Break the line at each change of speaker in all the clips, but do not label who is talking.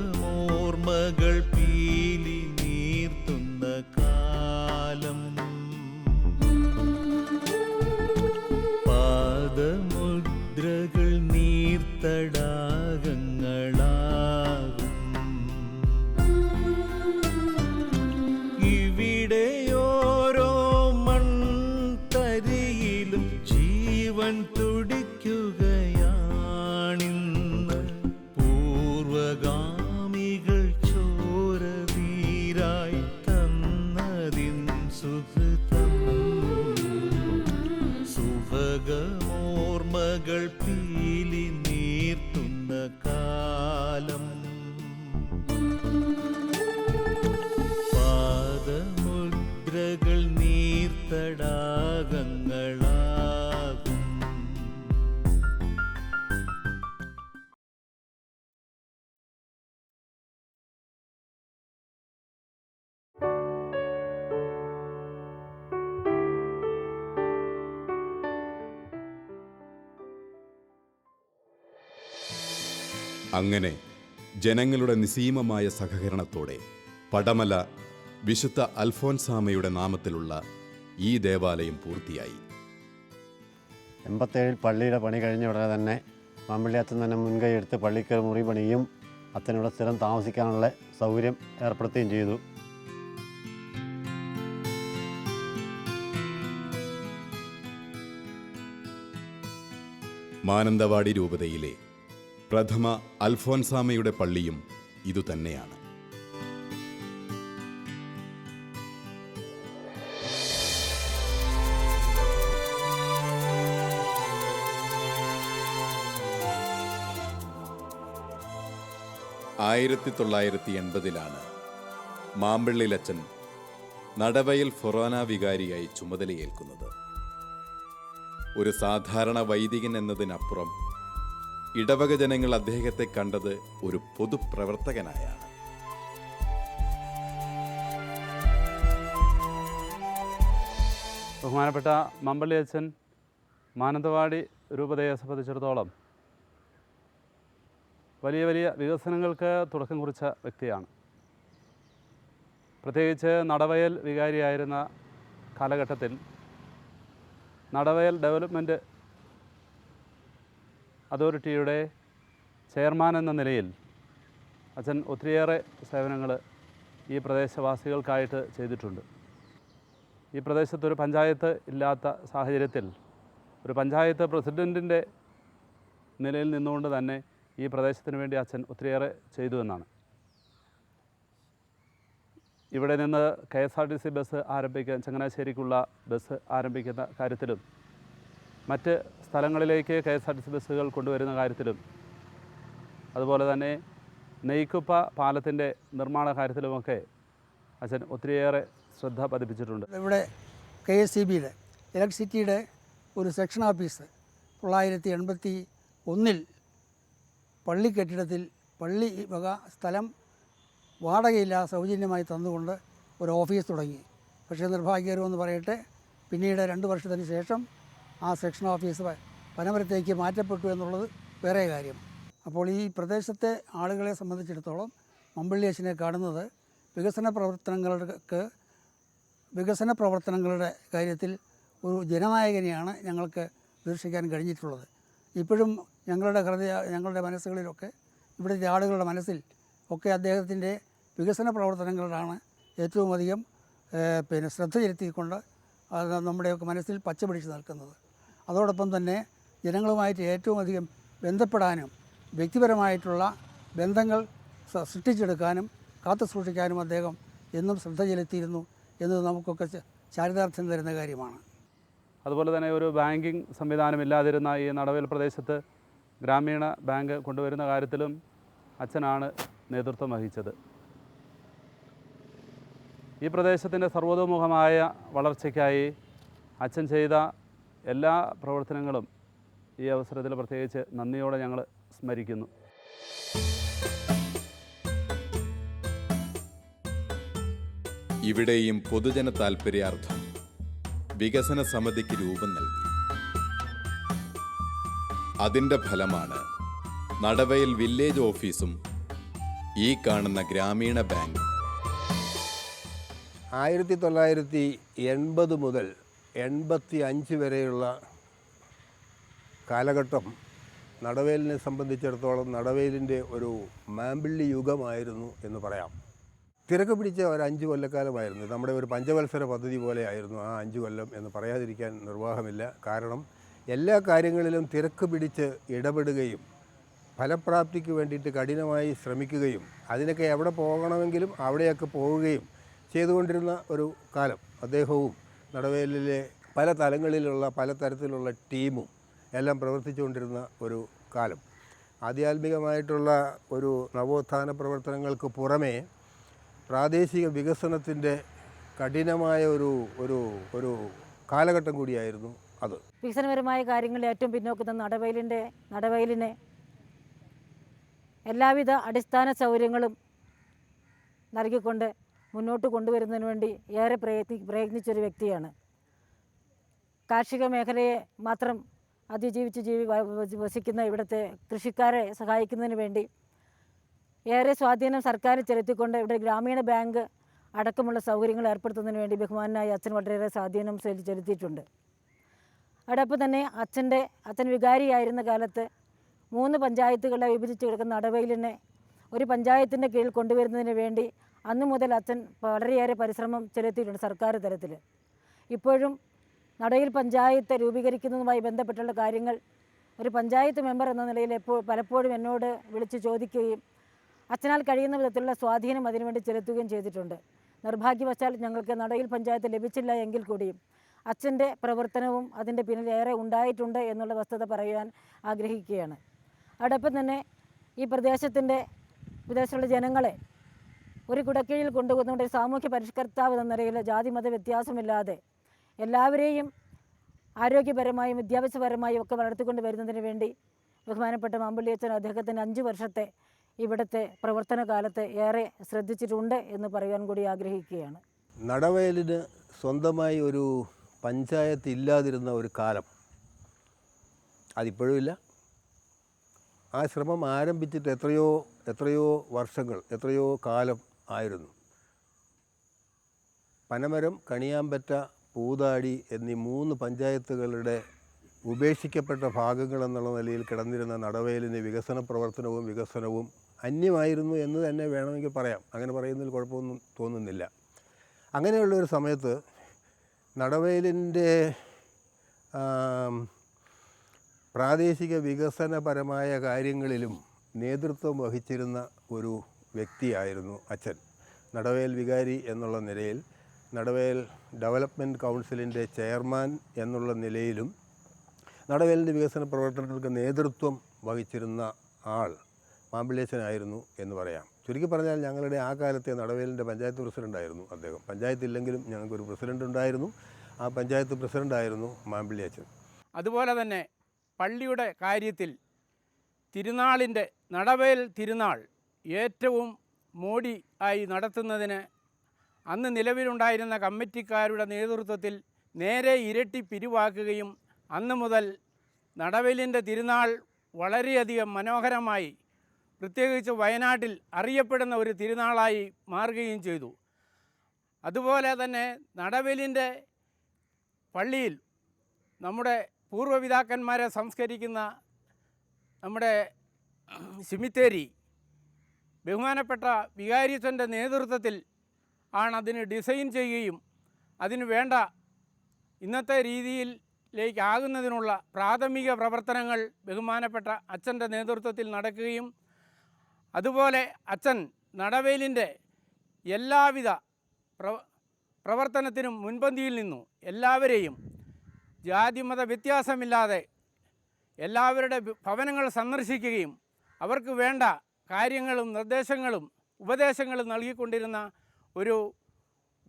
സുഭഗമോർമകൾ പീലി നീർത്തുന്ന കാലം, പാദമുദ്രകൾ നീർത്തടാകങ്ങളാകും. ഇവിടെയോരോ മൺതരിയിലും ജീവൻ തുടിക്കുകയാണിന്ന്. പൂർവഗാമികൾ ചോരതീരായി തന്നതിൻ സുഹൃതം. സുഭഗമോർമകൾ പീലി നീർത്തുന്ന കാലം, പാദമുദ്രകൾ നീർത്തടാകങ്ങളാകും.
അങ്ങനെ ജനങ്ങളുടെ നിസീമമായ സഹകരണത്തോടെ പടമല വിശുദ്ധ അൽഫോൻസാമയുടെ നാമത്തിലുള്ള ഈ ദേവാലയം പൂർത്തിയായി.
87 പള്ളിയുടെ പണി കഴിഞ്ഞ ഉടനെ തന്നെ മാമ്പള്ളി അച്ഛൻ തന്നെ മുൻകൈയെടുത്ത് പള്ളിക്ക് മുറി പണിയും അച്ഛനോട് സ്ഥിരം താമസിക്കാനുള്ള സൗകര്യം ഏർപ്പെടുത്തുകയും ചെയ്തു.
മാനന്തവാടി രൂപതയിലെ പ്രഥമ അൽഫോൻസാമയുടെ പള്ളിയും ഇതുതന്നെയാണ്. ആയിരത്തി 1980 മാമ്പള്ളിലച്ചൻ നടവയൽ ഫൊറോന വികാരിയായി ചുമതലയേൽക്കുന്നത്. ഒരു സാധാരണ വൈദികൻ എന്നതിനപ്പുറം ഇടവക ജനങ്ങൾ അദ്ദേഹത്തെ കണ്ടത് ഒരു പൊതുപ്രവർത്തകനായാണ്.
ബഹുമാനപ്പെട്ട മാമ്പള്ളി അച്ഛൻ മാനന്തവാടി രൂപതയെ സംബന്ധിച്ചിടത്തോളം വലിയ വലിയ വികസനങ്ങൾക്ക് തുടക്കം കുറിച്ച വ്യക്തിയാണ്. പ്രത്യേകിച്ച് നടവയൽ വികാരിയായിരുന്ന കാലഘട്ടത്തിൽ നടവയൽ ഡെവലപ്മെൻറ്റ് അതോറിറ്റിയുടെ ചെയർമാൻ എന്ന നിലയിൽ അച്ഛൻ ഒത്തിരിയേറെ സേവനങ്ങൾ ഈ പ്രദേശവാസികൾക്കായിട്ട് ചെയ്തിട്ടുണ്ട്. ഈ പ്രദേശത്തൊരു പഞ്ചായത്ത് ഇല്ലാത്ത സാഹചര്യത്തിൽ ഒരു പഞ്ചായത്ത് പ്രസിഡൻറ്റിൻ്റെ നിലയിൽ നിന്നുകൊണ്ട് തന്നെ ഈ പ്രദേശത്തിന് വേണ്ടി അച്ഛൻ ഒത്തിരിയേറെ ചെയ്തു എന്നാണ്. ഇവിടെ നിന്ന് KSRTC ബസ് ആരംഭിക്കാൻ, ചങ്ങനാശ്ശേരിക്കുള്ള ബസ് ആരംഭിക്കുന്ന കാര്യത്തിലും മറ്റ് സ്ഥലങ്ങളിലേക്ക് KSRTC ബസ്സുകൾ കൊണ്ടുവരുന്ന കാര്യത്തിലും അതുപോലെ തന്നെ നെയ്ക്കുപ്പ പാലത്തിൻ്റെ നിർമ്മാണ കാര്യത്തിലുമൊക്കെ അച്ഛൻ ഒത്തിരിയേറെ ശ്രദ്ധ പതിപ്പിച്ചിട്ടുണ്ട്.
ഇവിടെ KSEBയുടെ ഇലക്ട്രിസിറ്റിയുടെ ഒരു സെക്ഷൻ ഓഫീസ് 1981 പള്ളി കെട്ടിടത്തിൽ പള്ളി വക സ്ഥലം വാടകയില്ലാതെ സൗജന്യമായി തന്നുകൊണ്ട് ഒരു ഓഫീസ് തുടങ്ങി. പക്ഷേ നിർഭാഗ്യകരമെന്ന് പറയട്ടെ, പിന്നീട് 2 വർഷത്തിന് ശേഷം ആ സെക്ഷൻ ഓഫീസ് പനമരത്തേക്ക് മാറ്റപ്പെട്ടു എന്നുള്ളത് വേറെ കാര്യം. അപ്പോൾ ഈ പ്രദേശത്തെ ആളുകളെ സംബന്ധിച്ചിടത്തോളം മാമ്പള്ളി അച്ഛനെ കാണുന്നത് വികസന പ്രവർത്തനങ്ങളുടെ കാര്യത്തിൽ ഒരു ജനനായകനെയാണ് ഞങ്ങൾക്ക് പ്രതീക്ഷിക്കാൻ കഴിഞ്ഞിട്ടുള്ളത്. ഇപ്പോഴും ഞങ്ങളുടെ മനസ്സുകളിലൊക്കെ ഇവിടുത്തെ ആളുകളുടെ മനസ്സിൽ ഒക്കെ അദ്ദേഹത്തിൻ്റെ വികസന പ്രവർത്തനങ്ങളിലാണ് ഏറ്റവും അധികം ശ്രദ്ധ ചെലുത്തിക്കൊണ്ട് അത് നമ്മുടെയൊക്കെ മനസ്സിൽ പച്ച പിടിച്ച് നിൽക്കുന്നത്. അതോടൊപ്പം തന്നെ ജനങ്ങളുമായിട്ട് ഏറ്റവും അധികം ബന്ധപ്പെടാനും വ്യക്തിപരമായിട്ടുള്ള ബന്ധങ്ങൾ സൃഷ്ടിച്ചെടുക്കാനും കാത്തു സൂക്ഷിക്കാനും അദ്ദേഹം എന്നും ശ്രദ്ധ ചെലുത്തിയിരുന്നു എന്നത് നമുക്കൊക്കെ ചാരിതാർത്ഥ്യം തരുന്ന കാര്യമാണ്.
അതുപോലെ തന്നെ ഒരു ബാങ്കിങ് സംവിധാനമില്ലാതിരുന്ന ഈ നടവേൽ പ്രദേശത്ത് ഗ്രാമീണ ബാങ്ക് കൊണ്ടുവരുന്ന കാര്യത്തിലും അച്ഛനാണ് നേതൃത്വം വഹിച്ചത്. ഈ പ്രദേശത്തിൻ്റെ സർവ്വതോമുഖമായ വളർച്ചയ്ക്കായി അച്ഛൻ ചെയ്ത എല്ലാ പ്രവർത്തനങ്ങളും ഈ അവസരത്തിൽ പ്രത്യേകിച്ച് നന്ദിയോടെ ഞങ്ങൾ സ്മരിക്കുന്നു.
ഇവിടെയും പൊതുജന താൽപര്യാർത്ഥം വികസന സമിതിക്ക് രൂപം നൽകി. അതിൻ്റെ ഫലമാണ് നടവയൽ വില്ലേജ് ഓഫീസും ഈ കാണുന്ന ഗ്രാമീണ ബാങ്ക്.
1980 മുതൽ 85 വരെയുള്ള കാലഘട്ടം നടവേലിനെ സംബന്ധിച്ചിടത്തോളം നടവേലിൻ്റെ ഒരു മാമ്പിള്ളി യുഗമായിരുന്നു എന്ന് പറയാം. തിരക്ക് പിടിച്ച ഒരു 5 കൊല്ലക്കാലമായിരുന്നു. നമ്മുടെ ഒരു പഞ്ചവത്സര പദ്ധതി പോലെയായിരുന്നു ആ 5 കൊല്ലം എന്ന് പറയാതിരിക്കാൻ നിർവാഹമില്ല. കാരണം എല്ലാ കാര്യങ്ങളിലും തിരക്ക് പിടിച്ച് ഇടപെടുകയും ഫലപ്രാപ്തിക്ക് വേണ്ടിയിട്ട് കഠിനമായി ശ്രമിക്കുകയും അതിനൊക്കെ എവിടെ പോകണമെങ്കിലും അവിടെയൊക്കെ പോവുകയും ചെയ്തുകൊണ്ടിരുന്ന ഒരു കാലം. അദ്ദേഹവും നടവേലിലെ പല തലങ്ങളിലുള്ള പല തരത്തിലുള്ള ടീമും എല്ലാം പ്രവർത്തിച്ചുകൊണ്ടിരുന്ന ഒരു കാലം. ആധ്യാത്മികമായിട്ടുള്ള ഒരു നവോത്ഥാന പ്രവർത്തനങ്ങൾക്ക് പുറമേ പ്രാദേശിക വികസനത്തിൻ്റെ കഠിനമായ ഒരു കാലഘട്ടം കൂടിയായിരുന്നു അത്.
വികസനപരമായ കാര്യങ്ങളിൽ ഏറ്റവും പിന്നോക്കം നടവയലിനെ എല്ലാവിധ അടിസ്ഥാന സൗകര്യങ്ങളും നൽകിക്കൊണ്ട് മുന്നോട്ട് കൊണ്ടുവരുന്നതിന് വേണ്ടി ഏറെ പ്രയത്നിച്ചൊരു വ്യക്തിയാണ്. കാർഷിക മേഖലയെ മാത്രം അതിജീവിച്ച് വസിക്കുന്ന ഇവിടുത്തെ കൃഷിക്കാരെ സഹായിക്കുന്നതിന് വേണ്ടി ഏറെ സ്വാധീനം സർക്കാർ ചെലുത്തിക്കൊണ്ട് ഇവിടെ ഗ്രാമീണ ബാങ്ക് അടക്കമുള്ള സൗകര്യങ്ങൾ ഏർപ്പെടുത്തുന്നതിന് വേണ്ടി ബഹുമാനായ അച്ഛൻ വളരെയേറെ സ്വാധീനം ചെലുത്തിയിട്ടുണ്ട്. അതോടൊപ്പം തന്നെ അച്ഛൻ വികാരിയായിരുന്ന കാലത്ത് 3 പഞ്ചായത്തുകളെ വിഭജിച്ച് കിടക്കുന്ന നടവയലിനെ ഒരു പഞ്ചായത്തിൻ്റെ കീഴിൽ കൊണ്ടുവരുന്നതിന് വേണ്ടി അന്ന് മുതൽ അച്ഛൻ വളരെയേറെ പരിശ്രമം ചെലുത്തിയിട്ടുണ്ട് സർക്കാർ തലത്തിൽ. ഇപ്പോഴും നടവയൽ പഞ്ചായത്ത് രൂപീകരിക്കുന്നതുമായി ബന്ധപ്പെട്ടുള്ള കാര്യങ്ങൾ ഒരു പഞ്ചായത്ത് മെമ്പർ എന്ന നിലയിൽ പലപ്പോഴും എന്നോട് വിളിച്ച് ചോദിക്കുകയും അച്ഛനാൽ കഴിയുന്ന വിധത്തിലുള്ള സ്വാധീനം അതിനുവേണ്ടി ചെലുത്തുകയും ചെയ്തിട്ടുണ്ട്. നിർഭാഗ്യവശാൽ ഞങ്ങൾക്ക് നടവയൽ പഞ്ചായത്ത് ലഭിച്ചില്ല എങ്കിൽ കൂടിയും അച്ഛൻ്റെ പ്രവർത്തനവും അതിൻ്റെ പിന്നിൽ ഏറെ ഉണ്ടായിട്ടുണ്ട് എന്നുള്ള വസ്തുത പറയാൻ ആഗ്രഹിക്കുകയാണ്. അതോടൊപ്പം തന്നെ ഈ പ്രദേശത്തുള്ള ജനങ്ങളെ ഒരു കുടക്കീഴിൽ കൊണ്ടുപോകുന്ന ഒരു സാമൂഹ്യ പരിഷ്കർത്താവ് എന്ന നിലയിൽ ജാതിമത വ്യത്യാസമില്ലാതെ എല്ലാവരെയും ആരോഗ്യപരമായും വിദ്യാഭ്യാസപരമായും ഒക്കെ വളർത്തിക്കൊണ്ട് വരുന്നതിന് വേണ്ടി ബഹുമാനപ്പെട്ട മാമ്പള്ളി അച്ഛൻ അദ്ദേഹത്തിൻ്റെ 5 വർഷത്തെ ഇവിടുത്തെ പ്രവർത്തന കാലത്ത് ഏറെ ശ്രദ്ധിച്ചിട്ടുണ്ട് എന്ന് പറയാൻ കൂടി ആഗ്രഹിക്കുകയാണ്.
നടവയലിന് സ്വന്തമായി ഒരു പഞ്ചായത്ത് ഇല്ലാതിരുന്ന ഒരു കാലം അതിപ്പോഴും ഇല്ല. ആ ശ്രമം ആരംഭിച്ചിട്ട് എത്രയോ വർഷങ്ങൾ എത്രയോ കാലം ആയിരുന്നു. പനമരം, കണിയാമ്പറ്റ, പൂതാടി എന്നീ 3 പഞ്ചായത്തുകളുടെ ഉപേക്ഷിക്കപ്പെട്ട ഭാഗങ്ങൾ എന്നുള്ള നിലയിൽ കിടന്നിരുന്ന നടവയലിന് വികസന പ്രവർത്തനവും വികസനവും അന്യമായിരുന്നു എന്ന് തന്നെ വേണമെങ്കിൽ പറയാം. അങ്ങനെ പറയുന്നതിൽ കുഴപ്പമൊന്നും തോന്നുന്നില്ല. അങ്ങനെയുള്ളൊരു സമയത്ത് നടവയലിൻ്റെ പ്രാദേശിക വികസനപരമായ കാര്യങ്ങളിലും നേതൃത്വം വഹിച്ചിരുന്ന ഒരു വ്യക്തിയായിരുന്നു അച്ഛൻ. നടവയൽ വികാരി എന്നുള്ള നിലയിൽ, നടവയൽ ഡെവലപ്മെൻറ്റ് കൗൺസിലിൻ്റെ ചെയർമാൻ എന്നുള്ള നിലയിലും നടവയലിൻ്റെ വികസന പ്രവർത്തനങ്ങൾക്ക് നേതൃത്വം വഹിച്ചിരുന്ന ആൾ മാമ്പിള്ളിയച്ഛനായിരുന്നു എന്ന് പറയാം. ചുരുക്കി പറഞ്ഞാൽ ഞങ്ങളുടെ ആ കാലത്തെ നടവയലിൻ്റെ പഞ്ചായത്ത് പ്രസിഡൻ്റായിരുന്നു അദ്ദേഹം. പഞ്ചായത്തില്ലെങ്കിലും ഞങ്ങൾക്കൊരു പ്രസിഡൻ്റ് ഉണ്ടായിരുന്നു. ആ പഞ്ചായത്ത് പ്രസിഡൻ്റായിരുന്നു മാമ്പിള്ളിയച്ഛൻ.
അതുപോലെ തന്നെ പള്ളിയുടെ കാര്യത്തിൽ നടവയൽ തിരുനാൾ ഏറ്റവും മോടി ആയി നടത്തുന്നതിന് അന്ന് നിലവിലുണ്ടായിരുന്ന കമ്മിറ്റിക്കാരുടെ നേതൃത്വത്തിൽ നേരെ ഇരട്ടി പിരിവാക്കുകയും അന്ന് മുതൽ നടവയലിൻ്റെ തിരുനാൾ വളരെയധികം മനോഹരമായി പ്രത്യേകിച്ച് വയനാട്ടിൽ അറിയപ്പെടുന്ന ഒരു തിരുനാളായി മാറുകയും ചെയ്തു. അതുപോലെ തന്നെ നടവേലിൻ്റെ പള്ളിയിൽ നമ്മുടെ പൂർവ്വപിതാക്കന്മാരെ സംസ്കരിക്കുന്ന നമ്മുടെ സിമിത്തേരി ബഹുമാനപ്പെട്ട വികാരിയച്ഛൻ്റെ നേതൃത്വത്തിൽ ആണ് അതിന് ഡിസൈൻ ചെയ്യുകയും അതിന് വേണ്ട ഇന്നത്തെ രീതിയിലേക്കാകുന്നതിനുള്ള പ്രാഥമിക പ്രവർത്തനങ്ങൾ ബഹുമാനപ്പെട്ട അച്ഛൻ്റെ നേതൃത്വത്തിൽ നടക്കുകയും അതുപോലെ അച്ഛൻ നടവേലിൻ്റെ എല്ലാവിധ പ്രവർത്തനത്തിനും മുൻപന്തിയിൽ നിന്നു എല്ലാവരെയും ജാതിമത വ്യത്യാസമില്ലാതെ എല്ലാവരുടെ ഭവനങ്ങൾ സന്ദർശിക്കുകയും അവർക്ക് വേണ്ട കാര്യങ്ങളും നിർദ്ദേശങ്ങളും ഉപദേശങ്ങളും നൽകിക്കൊണ്ടിരുന്ന ഒരു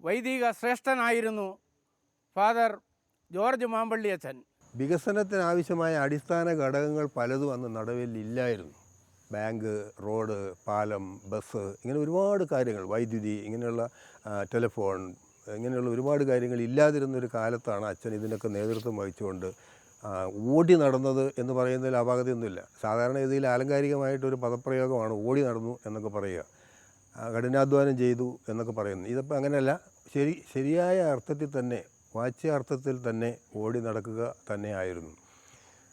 വൈദിക ശ്രേഷ്ഠനായിരുന്നു ഫാദർ ജോർജ് മാമ്പള്ളി അച്ഛൻ.
വികസനത്തിനാവശ്യമായ അടിസ്ഥാന ഘടകങ്ങൾ പലതും അന്ന് നടവേലിൽ ഇല്ലായിരുന്നു. ബാങ്ക്, റോഡ്, പാലം, ബസ്, ഇങ്ങനെ ഒരുപാട് കാര്യങ്ങൾ, വൈദ്യുതി, ഇങ്ങനെയുള്ള ടെലിഫോൺ, ഇങ്ങനെയുള്ള ഒരുപാട് കാര്യങ്ങൾ ഇല്ലാതിരുന്നൊരു കാലത്താണ് അച്ഛൻ ഇതിനൊക്കെ നേതൃത്വം വഹിച്ചുകൊണ്ട് ഓടി നടന്നത് എന്ന് പറയുന്നതിൽ അപാകതയൊന്നുമില്ല. സാധാരണ ഇതിൽ ആലങ്കാരികമായിട്ടൊരു പദപ്രയോഗമാണ് ഓടി നടന്നു എന്നൊക്കെ പറയുക, കഠിനാധ്വാനം ചെയ്തു എന്നൊക്കെ പറയുന്നു. ഇതിപ്പോൾ അങ്ങനെയല്ല, ശരിയായ അർത്ഥത്തിൽ തന്നെ, വാച്യാർത്ഥത്തിൽ തന്നെ ഓടി നടക്കുക തന്നെയായിരുന്നു.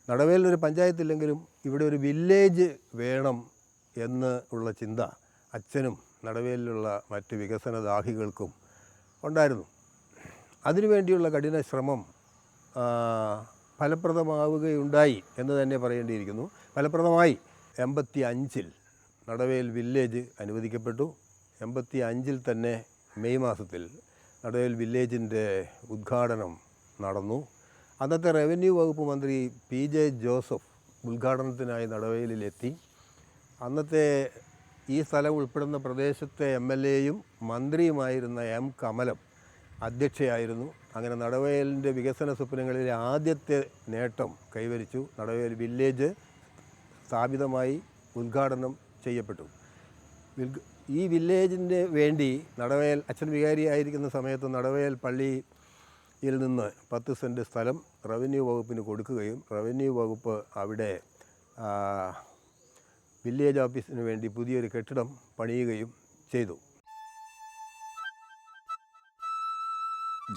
നടവേലിനൊരു പഞ്ചായത്തില്ലെങ്കിലും ഇവിടെ ഒരു വില്ലേജ് വേണം എന്ന് ഉള്ള ചിന്ത അച്ഛനും നടവേലിലുള്ള മറ്റ് വികസനദാഹികൾക്കും ഉണ്ടായിരുന്നു. അതിനുവേണ്ടിയുള്ള കഠിന ശ്രമം ഫലപ്രദമാവുകയുണ്ടായി എന്ന് തന്നെ പറയേണ്ടിയിരിക്കുന്നു. ഫലപ്രദമായി. 85 നടവേൽ വില്ലേജ് അനുവദിക്കപ്പെട്ടു. 85 തന്നെ മെയ് മാസത്തിൽ നടവേൽ വില്ലേജിൻ്റെ ഉദ്ഘാടനം നടന്നു. അന്നത്തെ റവന്യൂ വകുപ്പ് മന്ത്രി PJ ജോസഫ് ഉദ്ഘാടനത്തിനായി നടവേലിലെത്തി. അന്നത്തെ ഈ സ്ഥലം ഉൾപ്പെടുന്ന പ്രദേശത്തെ MLAയും മന്ത്രിയുമായിരുന്ന M കമലം അധ്യക്ഷയായിരുന്നു. അങ്ങനെ നടവേലിൻ്റെ വികസന സ്വപ്നങ്ങളിലെ ആദ്യത്തെ നേട്ടം കൈവരിച്ചു. നടവേൽ വില്ലേജ് സ്ഥാപിതമായി, ഉദ്ഘാടനം ചെയ്യപ്പെട്ടു. ഈ വില്ലേജിൻ്റെ വേണ്ടി നടവേൽ അച്ഛൻ വികാരിയായിരിക്കുന്ന സമയത്ത് നടവേൽ പള്ളിയിൽ നിന്ന് 10 സെൻറ്റ് സ്ഥലം റവന്യൂ വകുപ്പിന് കൊടുക്കുകയും റവന്യൂ വകുപ്പ് അവിടെ വില്ലേജ് ഓഫീസിന് വേണ്ടി പുതിയൊരു കെട്ടിടം പണിയുകയും ചെയ്തു.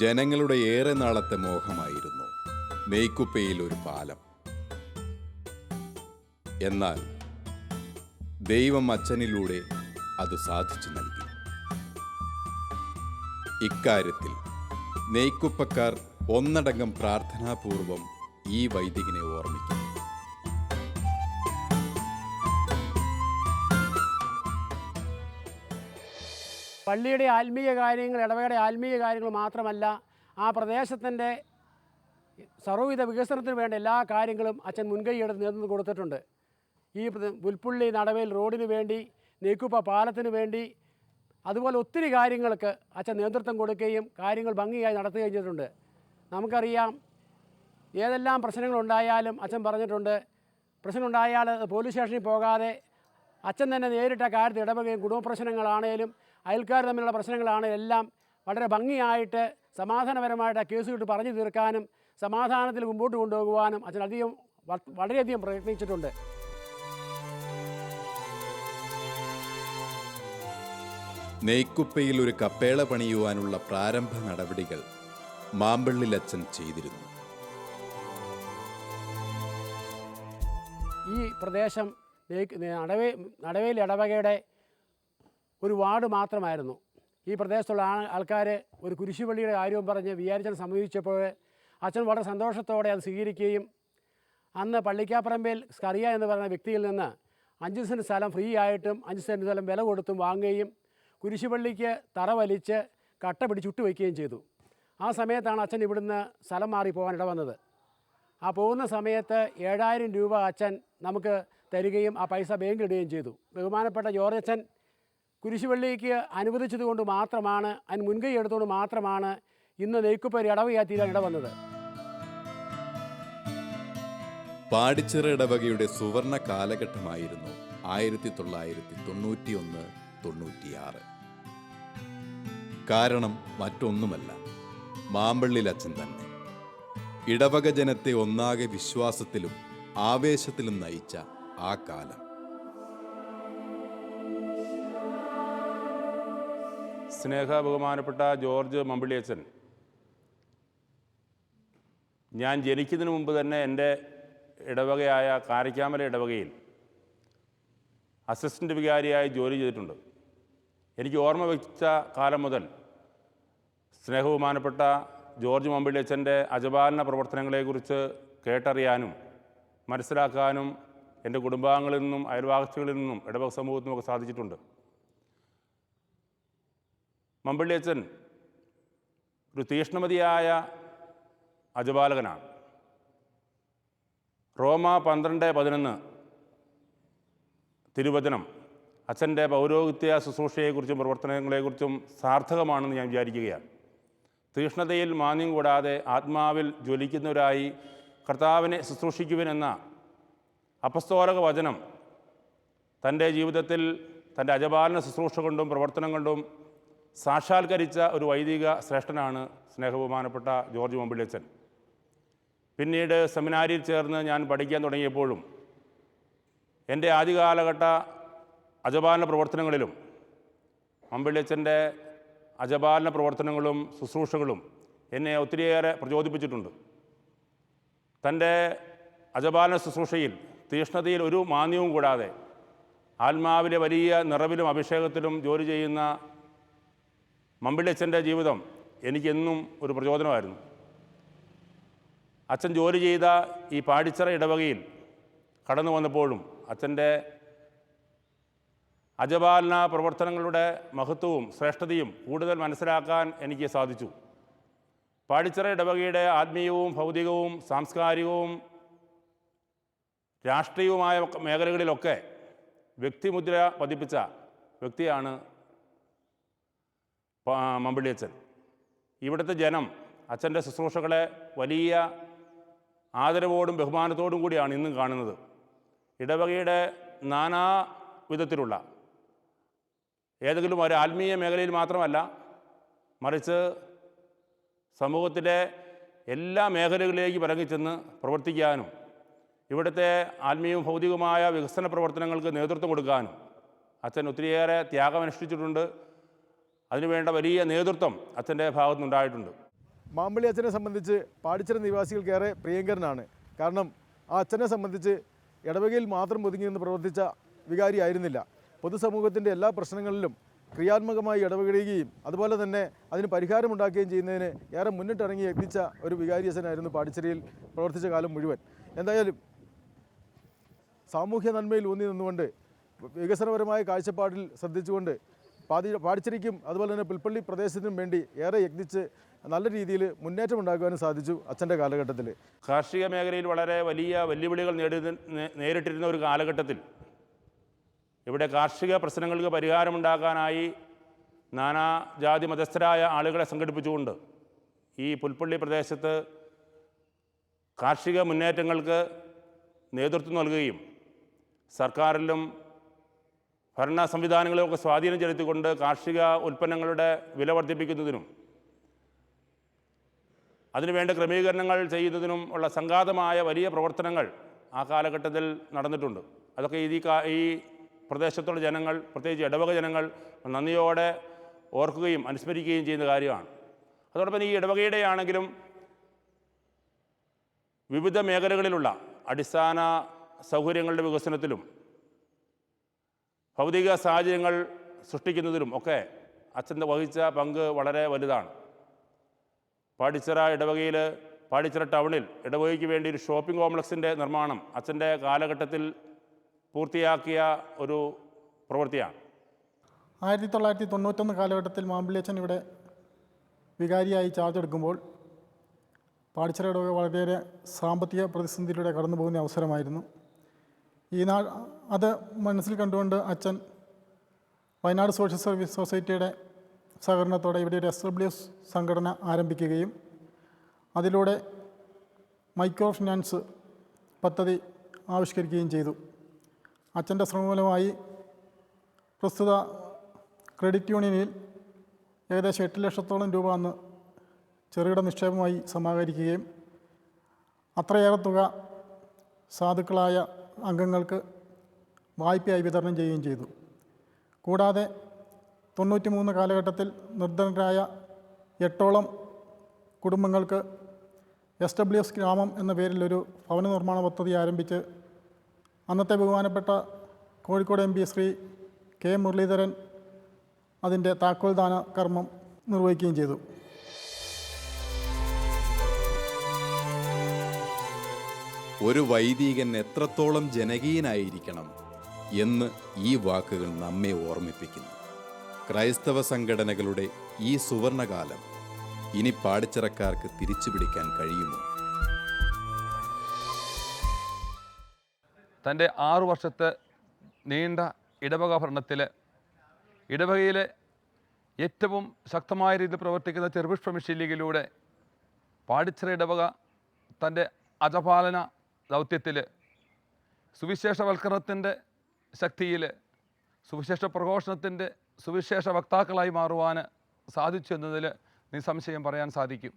ജനങ്ങളുടെ ഏറെ നാളത്തെ മോഹമായിരുന്നു നെയ്ക്കുപ്പയിൽ ഒരു പാലം. എന്നാൽ ദൈവം അച്ഛനിലൂടെ അത് സാധിച്ചു നൽകി. ഇക്കാര്യത്തിൽ നെയ്ക്കുപ്പക്കാർ ഒന്നടങ്കം പ്രാർത്ഥനാപൂർവം ഈ വൈദികനെ ഓർമ്മിക്കുന്നു.
പള്ളിയുടെ ആത്മീയ കാര്യങ്ങൾ, ഇടവകയുടെ ആത്മീയ കാര്യങ്ങൾ മാത്രമല്ല, ആ പ്രദേശത്തിൻ്റെ സർവ്വവിധ വികസനത്തിന് വേണ്ട എല്ലാ കാര്യങ്ങളും അച്ഛൻ മുൻകൈയെടുത്ത് നേതൃത്വം കൊടുത്തിട്ടുണ്ട്. ഈ പുൽപ്പള്ളി നടവേൽ റോഡിന് വേണ്ടി, നെയ്ക്കുപ്പ പാലത്തിന് വേണ്ടി, അതുപോലെ ഒത്തിരി കാര്യങ്ങൾക്ക് അച്ഛൻ നേതൃത്വം കൊടുക്കുകയും കാര്യങ്ങൾ ഭംഗിയായി നടത്തുകയും ചെയ്തിട്ടുണ്ട്. നമുക്കറിയാം, ഏതെല്ലാം പ്രശ്നങ്ങളുണ്ടായാലും അച്ഛൻ പറഞ്ഞിട്ടുണ്ട്, പ്രശ്നമുണ്ടായാൽ പോലീസ് സ്റ്റേഷനിൽ പോകാതെ അച്ഛൻ തന്നെ നേരിട്ട കാര്യത്തിൽ ഇടപെടുകയും കുടുംബ പ്രശ്നങ്ങളാണേലും അയൽക്കാർ തമ്മിലുള്ള പ്രശ്നങ്ങളാണേലും എല്ലാം വളരെ ഭംഗിയായിട്ട് സമാധാനപരമായിട്ട് ആ കേസ് കിട്ടി പറഞ്ഞു തീർക്കാനും സമാധാനത്തിൽ മുമ്പോട്ട് കൊണ്ടുപോകുവാനും അച്ഛൻ വളരെയധികം പ്രയത്നിച്ചിട്ടുണ്ട്.
നെയ്ക്കുപ്പയിൽ ഒരു കപ്പേള പണിയുവാനുള്ള പ്രാരംഭ നടപടികൾ മാമ്പള്ളിൽ അച്ഛൻ ചെയ്തിരുന്നു.
ഈ പ്രദേശം നടവേൽ ഇടവകയുടെ ഒരു വാർഡ് മാത്രമായിരുന്നു. ഈ പ്രദേശത്തുള്ള ആൾക്കാർ ഒരു കുരിശുപള്ളിയുടെ കാര്യവും പറഞ്ഞ് വിചാരിച്ചൻ സമീപിച്ചപ്പോൾ അച്ഛൻ വളരെ സന്തോഷത്തോടെ അത് സ്വീകരിക്കുകയും അന്ന് പള്ളിക്കാപ്പറമ്പിൽ സ്കറിയ എന്ന് പറയുന്ന വ്യക്തിയിൽ നിന്ന് 5 സെൻറ്റ് സ്ഥലം ഫ്രീ ആയിട്ടും 5 സെൻറ്റ് സ്ഥലം വില കൊടുത്തും വാങ്ങുകയും കുരിശുപള്ളിക്ക് തറ വലിച്ച് കട്ട പിടിച്ചുട്ട് വയ്ക്കുകയും ചെയ്തു. ആ സമയത്താണ് അച്ഛൻ ഇവിടുന്ന് സ്ഥലം മാറി പോകാൻ ഇടവന്നത്. ആ പോകുന്ന സമയത്ത് 7000 രൂപ അച്ഛൻ നമുക്ക് തരികയും ആ പൈസ ബാങ്കിൽ ഇടുകയും ചെയ്തു. ബഹുമാനപ്പെട്ട ജോർജ് അച്ഛൻ കുരിശുപള്ളിക്ക് അനുവദിച്ചതുകൊണ്ട് മാത്രമാണ്, അതിന് മുൻകൈ എടുത്തുകൊണ്ട് മാത്രമാണ് ഇന്ന് നെയ്ക്കുപ്പ ഒരു ഇടവകയായി തീരാൻ ഇടവന്നത്.
പാടിച്ചിറ ഇടവകയുടെ സുവർണ കാലഘട്ടമായിരുന്നു 1991-96. കാരണം മറ്റൊന്നുമല്ല, മാമ്പള്ളിൽ അച്ഛൻ തന്നെ. ഇടവക ജനത്തെ ഒന്നാകെ വിശ്വാസത്തിലും ആവേശത്തിലും നയിച്ച ആ കാലം.
ബഹുമാനപ്പെട്ട ജോർജ് മമ്പിളിയച്ചൻ ഞാൻ ജനിക്കുന്നതിന് മുമ്പ് തന്നെ എൻ്റെ ഇടവകയായ കാരയ്ക്കാമല ഇടവകയിൽ അസിസ്റ്റൻ്റ് വികാരിയായി ജോലി ചെയ്തിട്ടുണ്ട്. എനിക്ക് ഓർമ്മ വെച്ച കാലം മുതൽ ബഹുമാനപ്പെട്ട ജോർജ് മമ്പിളിയച്ചൻ്റെ അജപാലന പ്രവർത്തനങ്ങളെക്കുറിച്ച് കേട്ടറിയാനും മനസ്സിലാക്കാനും എൻ്റെ കുടുംബാംഗങ്ങളിൽ നിന്നും അയൽവാസികളിൽ നിന്നും ഇടവക സമൂഹത്തിൽ നിന്നുമൊക്കെ സാധിച്ചിട്ടുണ്ട്. മമ്പിളിയച്ചൻ ഒരു തീക്ഷ്ണമതിയായ അജപാലകനാണ്. റോമ 12:11 തിരുവചനം അച്ഛൻ്റെ പൗരോഹിത്യ ശുശ്രൂഷയെക്കുറിച്ചും പ്രവർത്തനങ്ങളെക്കുറിച്ചും സാർത്ഥകമാണെന്ന് ഞാൻ വിചാരിക്കുകയാണ്. തീക്ഷ്ണതയിൽ മാന്യം കൂടാതെ ആത്മാവിൽ ജ്വലിക്കുന്നവരായി കർത്താവിനെ ശുശ്രൂഷിക്കുവിനെന്ന അപ്പസ്തോലക വചനം തൻ്റെ ജീവിതത്തിൽ തൻ്റെ അജപാലന ശുശ്രൂഷ കൊണ്ടും പ്രവർത്തനം കൊണ്ടും സാക്ഷാത്കരിച്ച ഒരു വൈദിക ശ്രേഷ്ഠനാണ് ബഹുമാനപ്പെട്ട ജോർജ് മമ്പിളിയച്ചൻ. പിന്നീട് സെമിനാരിയിൽ ചേർന്ന് ഞാൻ പഠിക്കാൻ തുടങ്ങിയപ്പോഴും എൻ്റെ ആദ്യകാലഘട്ട അജപാലന പ്രവർത്തനങ്ങളിലും മമ്പിളിയച്ചൻ്റെ അജപാലന പ്രവർത്തനങ്ങളും ശുശ്രൂഷകളും എന്നെ ഒത്തിരിയേറെ പ്രചോദിപ്പിച്ചിട്ടുണ്ട്. തൻ്റെ അജപാലന ശുശ്രൂഷയിൽ തീക്ഷ്ണതയിൽ ഒരു മാന്യവും കൂടാതെ ആത്മാവിലെ വലിയ നിറവിലും അഭിഷേകത്തിലും ജോലി ചെയ്യുന്ന മമ്പിളിയച്ചൻ്റെ ജീവിതം എനിക്കെന്നും ഒരു പ്രചോദനമായിരുന്നു. അച്ഛൻ ജോലി ചെയ്ത ഈ പാടിച്ചിറ ഇടവകയിൽ കടന്നു വന്നപ്പോഴും അച്ഛൻ്റെ അജപാലന പ്രവർത്തനങ്ങളുടെ മഹത്വവും ശ്രേഷ്ഠതയും കൂടുതൽ മനസ്സിലാക്കാൻ എനിക്ക് സാധിച്ചു. പാടിച്ചിറ ഇടവകയുടെ ആത്മീയവും ഭൗതികവും സാംസ്കാരികവും രാഷ്ട്രീയവുമായ മേഖലകളിലൊക്കെ വ്യക്തിമുദ്ര പതിപ്പിച്ച വ്യക്തിയാണ് മമ്പിളിയച്ചൻ. ഇവിടുത്തെ ജനം അച്ഛൻ്റെ ശുശ്രൂഷകളെ വലിയ ആദരവോടും ബഹുമാനത്തോടും കൂടിയാണ് ഇന്നും കാണുന്നത്. ഇടവകയുടെ നാനാ വിധത്തിലുള്ള ഏതെങ്കിലും ഒരു ആത്മീയ മേഖലയിൽ മാത്രമല്ല, മറിച്ച് സമൂഹത്തിലെ എല്ലാ മേഖലകളിലേക്ക് ഇറങ്ങിച്ചെന്ന് പ്രവർത്തിക്കാനും ഇവിടുത്തെ ആത്മീയവും ഭൗതികവുമായ വികസന പ്രവർത്തനങ്ങൾക്ക് നേതൃത്വം കൊടുക്കാനും അച്ഛൻ ഒത്തിരിയേറെ ത്യാഗമനുഷ്ഠിച്ചിട്ടുണ്ട്. അതിനുവേണ്ട വലിയ നേതൃത്വം അച്ഛൻ്റെ ഭാഗത്തുനിന്നുണ്ടായിട്ടുണ്ട്.
മാമ്പിളി അച്ഛനെ സംബന്ധിച്ച് പാടിച്ചിറ നിവാസികൾക്കേറെ പ്രിയങ്കരനാണ്. കാരണം ആ അച്ഛനെ സംബന്ധിച്ച് ഇടവകയിൽ മാത്രം ഒതുങ്ങി നിന്ന് പ്രവർത്തിച്ച വികാരിയായിരുന്നില്ല. പൊതുസമൂഹത്തിൻ്റെ എല്ലാ പ്രശ്നങ്ങളിലും ക്രിയാത്മകമായി ഇടപെടുകയും അതുപോലെ തന്നെ അതിന് പരിഹാരമുണ്ടാക്കുകയും ചെയ്യുന്നതിന് ഏറെ മുന്നിട്ടിറങ്ങി യത്നിച്ച ഒരു വികാരി അച്ഛനായിരുന്നു പാടിച്ചിറയിൽ പ്രവർത്തിച്ച കാലം മുഴുവൻ. എന്തായാലും സാമൂഹ്യ നന്മയിൽ ഊന്നി നിന്നുകൊണ്ട് വികസനപരമായ കാഴ്ചപ്പാടിൽ ശ്രദ്ധിച്ചുകൊണ്ട് പാടിച്ചിറയ്ക്കും അതുപോലെ തന്നെ പുൽപ്പള്ളി പ്രദേശത്തിനും വേണ്ടി ഏറെ യത്നിച്ച് നല്ല രീതിയിൽ മുന്നേറ്റം ഉണ്ടാക്കുവാനും സാധിച്ചു അച്ഛൻ്റെ കാലഘട്ടത്തിൽ.
കാർഷിക മേഖലയിൽ വളരെ വലിയ വെല്ലുവിളികൾ നേരിട്ടിരുന്ന ഒരു കാലഘട്ടത്തിൽ ഇവിടെ കാർഷിക പ്രശ്നങ്ങൾക്ക് പരിഹാരമുണ്ടാക്കാനായി നാനാജാതി മതസ്ഥരായ ആളുകളെ സംഘടിപ്പിച്ചുകൊണ്ട് ഈ പുൽപ്പള്ളി പ്രദേശത്ത് കാർഷിക മുന്നേറ്റങ്ങൾക്ക് നേതൃത്വം നൽകുകയും സർക്കാരിലും ഭരണ സംവിധാനങ്ങളിലൊക്കെ സ്വാധീനം ചെലുത്തിക്കൊണ്ട് കാർഷിക ഉൽപ്പന്നങ്ങളുടെ വില വർദ്ധിപ്പിക്കുന്നതിനും അതിനുവേണ്ട ക്രമീകരണങ്ങൾ ചെയ്യുന്നതിനും ഉള്ള സംഘാതമായ വലിയ പ്രവർത്തനങ്ങൾ ആ കാലഘട്ടത്തിൽ നടന്നിട്ടുണ്ട്. അതൊക്കെ ഈ പ്രദേശത്തുള്ള ജനങ്ങൾ, പ്രത്യേകിച്ച് ഇടവക ജനങ്ങൾ നന്ദിയോടെ ഓർക്കുകയും അനുസ്മരിക്കുകയും ചെയ്യുന്ന കാര്യമാണ്. അതോടൊപ്പം ഈ ഇടവകയുടെ ആണെങ്കിലും വിവിധ മേഖലകളിലുള്ള അടിസ്ഥാന സൗകര്യങ്ങളുടെ വികസനത്തിലും ഭൗതിക സാഹചര്യങ്ങൾ സൃഷ്ടിക്കുന്നതിലും ഒക്കെ അച്ഛൻ വഹിച്ച പങ്ക് വളരെ വലുതാണ്. പാടിച്ചിറ ഇടവകയിൽ പാടിച്ചിറ ടൗണിൽ ഇടവകയ്ക്ക് വേണ്ടി ഒരു ഷോപ്പിംഗ് കോംപ്ലക്സിൻ്റെ നിർമ്മാണം അച്ഛൻ്റെ കാലഘട്ടത്തിൽ പൂർത്തിയാക്കിയ ഒരു പ്രവൃത്തിയാണ്.
1991 കാലഘട്ടത്തിൽ മാമ്പിളിയച്ചൻ ഇവിടെ വികാരിയായി ചാർജ് എടുക്കുമ്പോൾ പാടിച്ചിറ ഇടവക വളരെയേറെ സാമ്പത്തിക പ്രതിസന്ധിയിലൂടെ കടന്നു പോകുന്ന അവസരമായിരുന്നു. അത് മനസ്സിൽ കണ്ടുകൊണ്ട് അച്ഛൻ വയനാട് സോഷ്യൽ സർവീസ് സൊസൈറ്റിയുടെ സഹകരണത്തോടെ ഇവിടെ ഒരു SWS സംഘടന ആരംഭിക്കുകയും അതിലൂടെ മൈക്രോ ഫിനാൻസ് പദ്ധതി ആവിഷ്കരിക്കുകയും ചെയ്തു. അച്ഛൻ്റെ ശ്രമഫലമായി പ്രസ്തുത ക്രെഡിറ്റ് യൂണിയനിൽ ഏകദേശം 8 ലക്ഷത്തോളം രൂപ അന്ന് ചെറുകിട നിക്ഷേപമായി സമാഹരിക്കുകയും അത്രയേറെ തുക സാധുക്കളായ അംഗങ്ങൾക്ക് വായ്പയായി വിതരണം ചെയ്യുകയും ചെയ്തു. കൂടാതെ 93 കാലഘട്ടത്തിൽ നിർധനരായ 8ഓളം കുടുംബങ്ങൾക്ക് SWS ഗ്രാമം എന്ന പേരിലൊരു ഭവന നിർമ്മാണ പദ്ധതി ആരംഭിച്ച് അന്നത്തെ ബഹുമാനപ്പെട്ട കോഴിക്കോട് MP ശ്രീ K. മുരളീധരൻ അതിൻ്റെ താക്കോൽദാന കർമ്മം നിർവഹിക്കുകയും ചെയ്തു.
ഒരു വൈദികൻ എത്രത്തോളം ജനകീയനായിരിക്കണം എന്ന് ഈ വാക്കുകൾ നമ്മെ ഓർമ്മിപ്പിക്കുന്നു. ക്രൈസ്തവ സംഘടനകളുടെ ഈ സുവർണകാലം ഇനി പാടിച്ചിറക്കാർക്ക് തിരിച്ചു പിടിക്കാൻ കഴിയുമോ?
തൻ്റെ 6 വർഷത്തെ നീണ്ട ഇടവക ഭരണത്തിൽ ഇടവകയിലെ ഏറ്റവും ശക്തമായ രീതിയിൽ പ്രവർത്തിക്കുന്ന ചെറുപുഷ്പ മിഷൻ ലീഗിലൂടെ പാടിച്ചിറ ഇടവക തൻ്റെ അജപാലന ദൗത്യത്തിൽ സുവിശേഷവൽക്കരണത്തിൻ്റെ ശക്തിയിൽ സുവിശേഷ പ്രഘോഷണത്തിൻ്റെ സുവിശേഷ വക്താക്കളായി മാറുവാൻ സാധിച്ചു എന്നതിൽ നിസ്സംശയം പറയാൻ സാധിക്കും.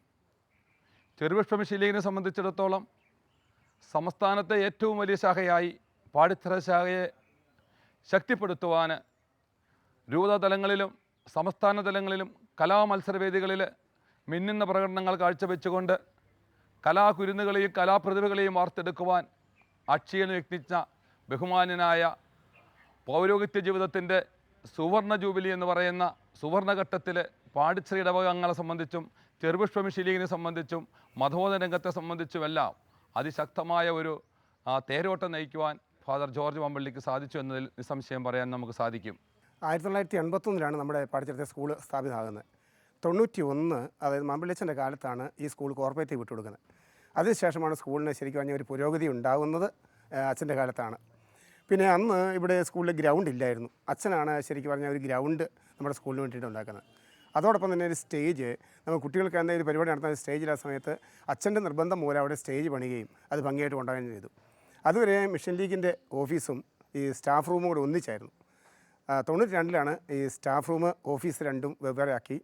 ചെറുപുഷ്പ മിഷൻ ലീഗിനെ സംബന്ധിച്ചിടത്തോളം സംസ്ഥാനത്തെ ഏറ്റവും വലിയ ശാഖയായി പാടിച്ചിറ ശാഖയെ ശക്തിപ്പെടുത്തുവാൻ രൂപത തലങ്ങളിലും സംസ്ഥാന തലങ്ങളിലും കലാമത്സരവേദികളിൽ മിന്നുന്ന പ്രകടനങ്ങൾ കാഴ്ചവെച്ചുകൊണ്ട് കലാകുരുന്നുകളെയും കലാപ്രതിഭകളെയും വാർത്തെടുക്കുവാൻ അക്ഷീണം യത്നിച്ച ബഹുമാന്യനായ പൗരോഹിത്യ ജീവിതത്തിൻ്റെ സുവർണ ജൂബിലി എന്ന് പറയുന്ന സുവർണഘട്ടത്തിൽ പാടിച്ചിറ ഇടവകങ്ങളെ സംബന്ധിച്ചും ചെറുപുഷ്പ മിഷൻ ലീഗിനെ സംബന്ധിച്ചും മതബോധന രംഗത്തെ സംബന്ധിച്ചുമെല്ലാം അതിശക്തമായ ഒരു തേരോട്ടം നയിക്കുവാൻ ഫാദർ ജോർജ് വമ്പള്ളിക്ക് സാധിച്ചു എന്നതിൽ നിസ്സംശയം പറയാൻ നമുക്ക് സാധിക്കും.
1981 നമ്മുടെ പാടിച്ചിറത്തെ സ്കൂൾ സ്ഥാപിതമാകുന്നത്. 91 അതായത് മാമ്പള്ളിയച്ഛൻ്റെ കാലത്താണ് ഈ സ്കൂൾ കോർപ്പറേറ്റീവ് വിട്ടുകൊടുക്കുന്നത്. അതിനുശേഷമാണ് സ്കൂളിന് ശരിക്കും പറഞ്ഞാൽ ഒരു പുരോഗതി ഉണ്ടാകുന്നത് അച്ഛൻ്റെ കാലത്താണ്. പിന്നെ അന്ന് ഇവിടെ സ്കൂളിൽ ഗ്രൗണ്ട് ഇല്ലായിരുന്നു. അച്ഛനാണ് ശരിക്കും പറഞ്ഞാൽ ഒരു ഗ്രൗണ്ട് നമ്മുടെ സ്കൂളിന് വേണ്ടിയിട്ട് ഉണ്ടാക്കുന്നത്. അതോടൊപ്പം തന്നെ ഒരു സ്റ്റേജ് നമ്മൾ കുട്ടികൾക്ക് എന്തെങ്കിലും ഒരു പരിപാടി നടത്തുന്ന സ്റ്റേജിൽ ആ സമയത്ത് അച്ഛൻ്റെ നിർബന്ധം മൂലം അവിടെ സ്റ്റേജ് പണിയുകയും അത് ഭംഗിയായിട്ട് കൊണ്ടുപോവുകയും ചെയ്തു. അതുവരെ മിഷൻ ലീഗിൻ്റെ ഓഫീസും ഈ സ്റ്റാഫ് റൂമും കൂടെ ഒന്നിച്ചായിരുന്നു. 92 ഈ സ്റ്റാഫ് റൂം ഓഫീസ് രണ്ടും വെവ്വേറെയാക്കി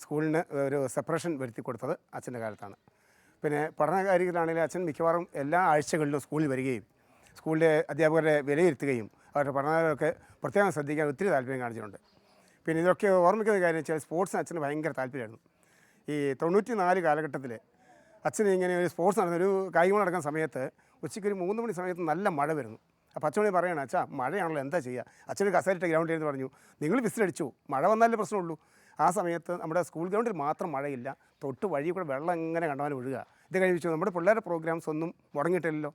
സ്കൂളിന് ഒരു സെപ്പറേഷൻ വരുത്തി കൊടുത്തത് അച്ഛൻ്റെ കാലത്താണ്. പിന്നെ പഠന കാര്യത്തിലാണെങ്കിൽ അച്ഛൻ മിക്കവാറും എല്ലാ ആഴ്ചകളിലും സ്കൂളിൽ വരികയും സ്കൂളിലെ അധ്യാപകരെ വിലയിരുത്തുകയും അവരുടെ പഠനങ്ങളൊക്കെ പ്രത്യേകം ശ്രദ്ധിക്കാൻ ഒത്തിരി താല്പര്യം കാണിച്ചിട്ടുണ്ട്. പിന്നെ ഇതൊക്കെ ഓർമ്മിക്കുന്ന കാര്യം വെച്ചാൽ സ്പോർട്സിന് അച്ഛന് ഭയങ്കര താല്പര്യമായിരുന്നു. ഈ 94 കാലഘട്ടത്തിൽ അച്ഛന് ഇങ്ങനെ ഒരു സ്പോർട്സ് നടന്നൊരു കായികം നടക്കുന്ന സമയത്ത് ഉച്ചയ്ക്ക് ഒരു 3 മണി സമയത്ത് നല്ല മഴ വരുന്നു. അപ്പോൾ അച്ഛനോട് പറയണം, അച്ഛാ മഴയാണല്ലോ എന്താ ചെയ്യുക? അച്ഛന് കസേരയിട്ട് ഗ്രൗണ്ടിൽ എന്ന് പറഞ്ഞു, നിങ്ങൾ വിസിലടിച്ചു, മഴ വന്നാലേ പ്രശ്നമുള്ളൂ. ആ സമയത്ത് നമ്മുടെ സ്കൂൾ ഗ്രൗണ്ടിൽ മാത്രം മഴയില്ല, തൊട്ട് വഴി കൂടെ വെള്ളം എങ്ങനെ കണ്ടാലും ഒഴുകുക. ഇത് കഴിച്ചു നമ്മുടെ പിള്ളേരുടെ പ്രോഗ്രാംസ് ഒന്നും മുടങ്ങിയിട്ടില്ലല്ലോ.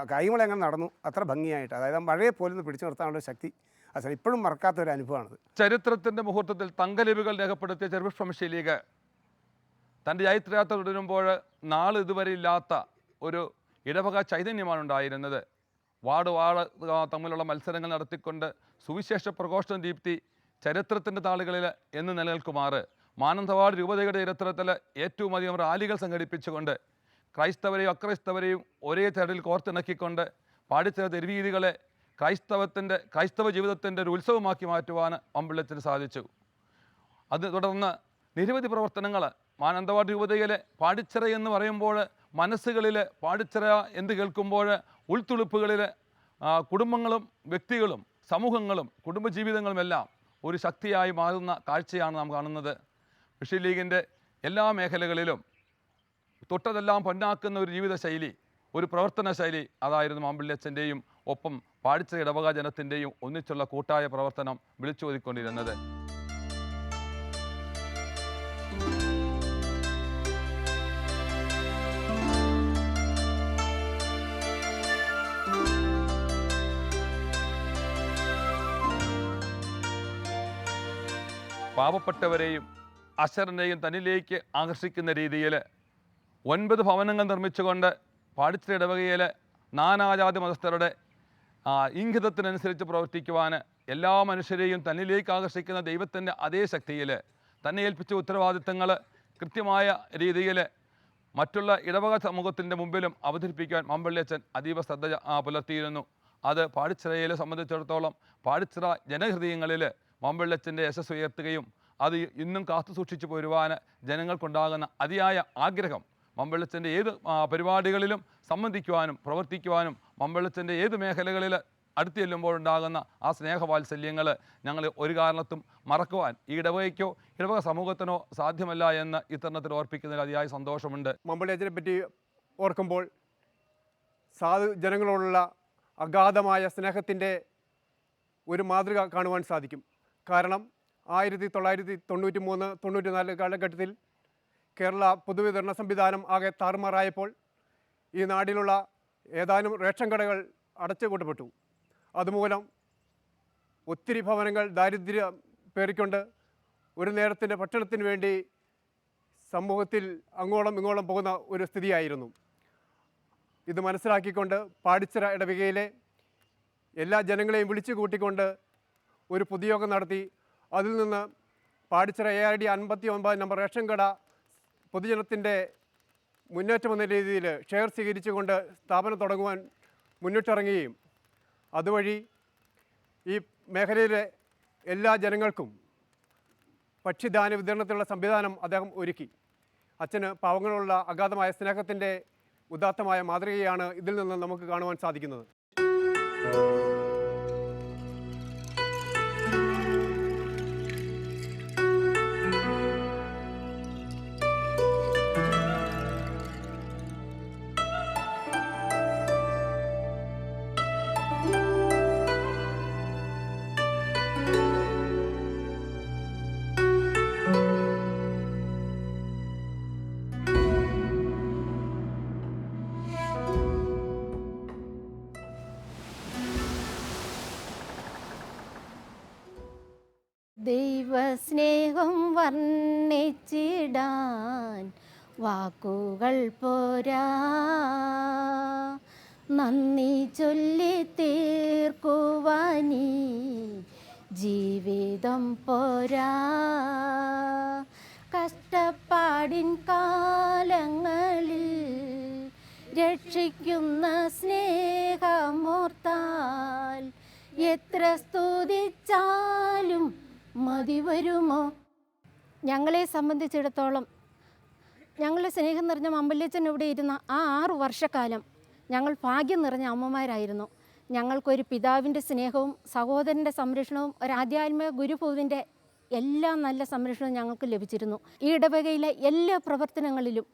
കായികങ്ങൾ എങ്ങനെ നടന്നു അത്ര ഭംഗിയായിട്ട്, അതായത് മഴയെ പോലും പിടിച്ചു നിർത്താനുള്ള ശക്തി അച്ഛൻ ഇപ്പോഴും മറക്കാത്ത ഒരു അനുഭവമാണത്.
ചരിത്രത്തിൻ്റെ മുഹൂർത്തത്തിൽ തങ്കലിപികൾ രേഖപ്പെടുത്തിയ ചെറുപുഷ്പ മിഷൻ ലീഗ് തൻ്റെ ചൈത്രയാത്ര തുടരുമ്പോൾ ഇതുവരെ ഇല്ലാത്ത ഒരു ഇടവക ചൈതന്യമാണ് ഉണ്ടായിരുന്നത്. വാർഡ് തമ്മിലുള്ള മത്സരങ്ങൾ നടത്തിക്കൊണ്ട് സുവിശേഷ പ്രഘോഷണം ദീപ്തി ചരിത്രത്തിൻ്റെ താളുകളിൽ എന്ന് നിലനിൽക്കുമാറ് മാനന്തവാട് രൂപതയുടെ ചരിത്രത്തിൽ ഏറ്റവും അധികം റാലികൾ സംഘടിപ്പിച്ചുകൊണ്ട് ക്രൈസ്തവരെയും അക്രൈസ്തവരെയും ഒരേ ചരടിൽ കോർത്തിണക്കിക്കൊണ്ട് പാടിച്ചിറ തെരുവീതികളെ ക്രൈസ്തവ ജീവിതത്തിൻ്റെ ഒരു ഉത്സവമാക്കി മാറ്റുവാൻ വമ്പള്ളിയച്ഛന് സാധിച്ചു. അത് തുടർന്ന് നിരവധി പ്രവർത്തനങ്ങൾ മാനന്തവാട് രൂപതയിലെ പാടിച്ചിറ എന്ന് പറയുമ്പോൾ മനസ്സുകളിൽ പാടിച്ചിറ എന്ന് കേൾക്കുമ്പോൾ ഉൾത്തുളുപ്പുകളിൽ കുടുംബങ്ങളും വ്യക്തികളും സമൂഹങ്ങളും കുടുംബജീവിതങ്ങളുമെല്ലാം ഒരു ശക്തിയായി മാറുന്ന കാഴ്ചയാണ് നാം കാണുന്നത്. മിഷൻ ലീഗിൻ്റെ എല്ലാ മേഖലകളിലും തൊട്ടതെല്ലാം പൊന്നാക്കുന്ന ഒരു ജീവിതശൈലി, ഒരു പ്രവർത്തന ശൈലി അതായിരുന്നു മാമ്പള്ളിയച്ഛൻ്റെയും ഒപ്പം പാടിച്ചിറ ഇടവക ജനത്തിൻ്റെയും ഒന്നിച്ചുള്ള കൂട്ടായ പ്രവർത്തനം വിളിച്ചോതിക്കൊണ്ടിരുന്നത്. പാവപ്പെട്ടവരെയും അശരണരെയും തന്നിലേക്ക് ആകർഷിക്കുന്ന രീതിയിൽ 9 ഭവനങ്ങൾ നിർമ്മിച്ചുകൊണ്ട് പാടിച്ചിറ ഇടവകയിൽ നാനാജാതി മതസ്ഥരുടെ ഇംഗിതത്തിനനുസരിച്ച് പ്രവർത്തിക്കുവാൻ എല്ലാ മനുഷ്യരെയും തന്നിലേക്ക് ആകർഷിക്കുന്ന ദൈവത്തിൻ്റെ അതേ ശക്തിയിൽ തന്നെ ഏൽപ്പിച്ച ഉത്തരവാദിത്തങ്ങൾ കൃത്യമായ രീതിയിൽ മറ്റുള്ള ഇടവക സമൂഹത്തിൻ്റെ മുമ്പിലും അവതരിപ്പിക്കാൻ വമ്പള്ളിയച്ഛൻ അതീവ ശ്രദ്ധ പുലർത്തിയിരുന്നു. അത് പാടിച്ചിറയെ സംബന്ധിച്ചിടത്തോളം പാടിച്ചിറ ജനഹൃദയങ്ങളിൽ വമ്പള്ളിയച്ഛൻ്റെ യശസ് ഉയർത്തുകയും അത് ഇന്നും കാത്തു സൂക്ഷിച്ചു പോരുവാൻ ജനങ്ങൾക്കുണ്ടാകുന്ന അതിയായ ആഗ്രഹം വമ്പള്ളിയച്ഛൻ്റെ ഏത് പരിപാടികളിലും സംബന്ധിക്കുവാനും പ്രവർത്തിക്കുവാനും വമ്പള്ളിയച്ഛൻ്റെ ഏത് മേഖലകളിൽ അടുത്ത് ചെല്ലുമ്പോഴുണ്ടാകുന്ന ആ സ്നേഹവാത്സല്യങ്ങൾ ഞങ്ങൾ ഒരു കാരണത്തും മറക്കുവാൻ ഈ ഇടവകയ്ക്കോ ഇടവക സമൂഹത്തിനോ സാധ്യമല്ല എന്ന് ഇത്തരണത്തിൽ ഓർപ്പിക്കുന്നതിൽ അതിയായ സന്തോഷമുണ്ട്.
മമ്പള്ളി അച്ഛനെ പറ്റി ഓർക്കുമ്പോൾ സാധു ജനങ്ങളോടുള്ള അഗാധമായ സ്നേഹത്തിൻ്റെ ഒരു മാതൃക കാണുവാൻ സാധിക്കും. കാരണം 1993-94 കാലഘട്ടത്തിൽ കേരള പൊതുവിതരണ സംവിധാനം ആകെ താറുമാറായപ്പോൾ ഈ നാട്ടിലുള്ള ഏതാനും റേഷൻ കടകൾ അടച്ചുപൂട്ടപ്പെട്ടു. അതുമൂലം ഒത്തിരി ഭവനങ്ങൾ ദാരിദ്ര്യം പേറിക്കൊണ്ട് ഒരു നേരത്തിൻ്റെ ഭക്ഷണത്തിന് വേണ്ടി സമൂഹത്തിൽ അങ്ങോളം ഇങ്ങോളം പോകുന്ന ഒരു സ്ഥിതിയായിരുന്നു. ഇത് മനസ്സിലാക്കിക്കൊണ്ട് പാടിച്ചിറ ഇടവകയിലെ എല്ലാ ജനങ്ങളെയും വിളിച്ചു കൂട്ടിക്കൊണ്ട് ഒരു പൊതുയോഗം നടത്തി. അതിൽ നിന്ന് പാടിച്ചിറ ARD 59 നമ്പർ റേഷൻ കട പൊതുജനത്തിൻ്റെ മുന്നേറ്റമെന്ന രീതിയിൽ ഷെയർ സ്വീകരിച്ചുകൊണ്ട് സ്ഥാപനം തുടങ്ങുവാൻ മുന്നിട്ടിറങ്ങുകയും അതുവഴി ഈ മേഖലയിലെ എല്ലാ ജനങ്ങൾക്കും ഭക്ഷ്യധാന്യ വിതരണത്തിനുള്ള സംവിധാനം അദ്ദേഹം ഒരുക്കി. അച്ഛന് പാവങ്ങളുള്ള അഗാധമായ സ്നേഹത്തിൻ്റെ ഉദാത്തമായ മാതൃകയാണ് ഇതിൽ നിന്ന് നമുക്ക് കാണുവാൻ സാധിക്കുന്നത്.
ദൈവസ്നേഹം വർണ്ണിച്ചിടാൻ വാക്കുകൾ പോരാ, നന്ദി ചൊല്ലി തീർക്കുവാനീ ജീവിതം പോരാ. കഷ്ടപ്പാടിൻ കാലങ്ങളിൽ രക്ഷിക്കുന്ന സ്നേഹമോർത്താൽ എത്ര സ്തുതിച്ചാലും മതി വരുമോ.
ഞങ്ങളെ സംബന്ധിച്ചിടത്തോളം ഞങ്ങളുടെ സ്നേഹം നിറഞ്ഞ മമ്പള്ളിയച്ഛൻ ഇവിടെ ഇരുന്ന ആ 6 വർഷക്കാലം ഞങ്ങൾ ഭാഗ്യം നിറഞ്ഞ അമ്മമാരായിരുന്നു. ഞങ്ങൾക്കൊരു പിതാവിൻ്റെ സ്നേഹവും സഹോദരൻ്റെ സംരക്ഷണവും ഒരു ആധ്യാത്മിക ഗുരുഭൂവിൻ്റെ എല്ലാ നല്ല സംരക്ഷണവും ഞങ്ങൾക്ക് ലഭിച്ചിരുന്നു. ഈ ഇടവകയിലെ എല്ലാ പ്രവർത്തനങ്ങളിലും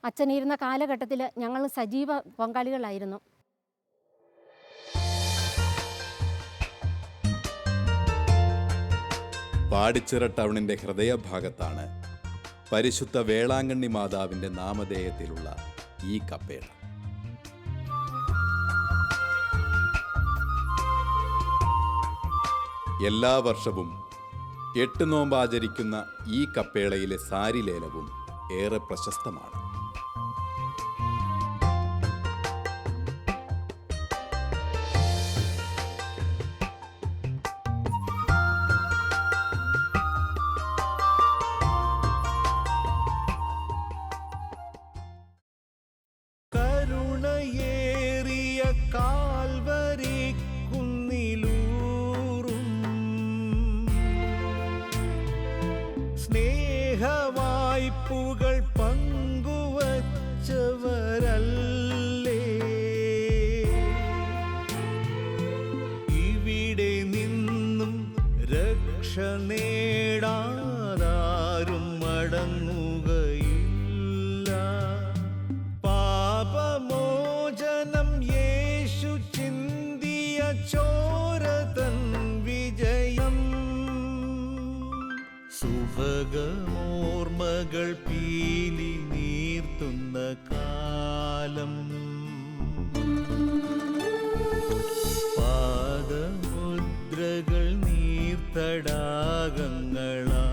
അച്ഛനിരുന്ന കാലഘട്ടത്തിൽ ഞങ്ങൾ സജീവ പങ്കാളികളായിരുന്നു.
പാടിച്ചിറ ടൗണിൻ്റെ ഹൃദയഭാഗത്താണ് പരിശുദ്ധ വേളാങ്കണ്ണി മാതാവിൻ്റെ നാമധേയത്തിലുള്ള ഈ കപ്പേള. എല്ലാ വർഷവും 8 നോമ്പ് ആചരിക്കുന്ന ഈ കപ്പേളയിലെ സാരിലേലവും ഏറെ പ്രശസ്തമാണ്.
കരുണയേറിയ കാൽവരി കുന്നിലൂറും സ്നേഹവായ്പുകൾ പങ്കുവച്ചവരല്ലേ ഇവിടെ നിന്നും രക്ഷ നേടാതാരും മടങ്ങുകയില്ല. പാപമോചനം യേശു ചിന്തിയ ചോരതൻ വിജയം. സുഭഗമോർമകൾ പീലി നീർത്തുന്ന കാലം. പാദമുദ്രകൾ നീർത്തടാകങ്ങളാ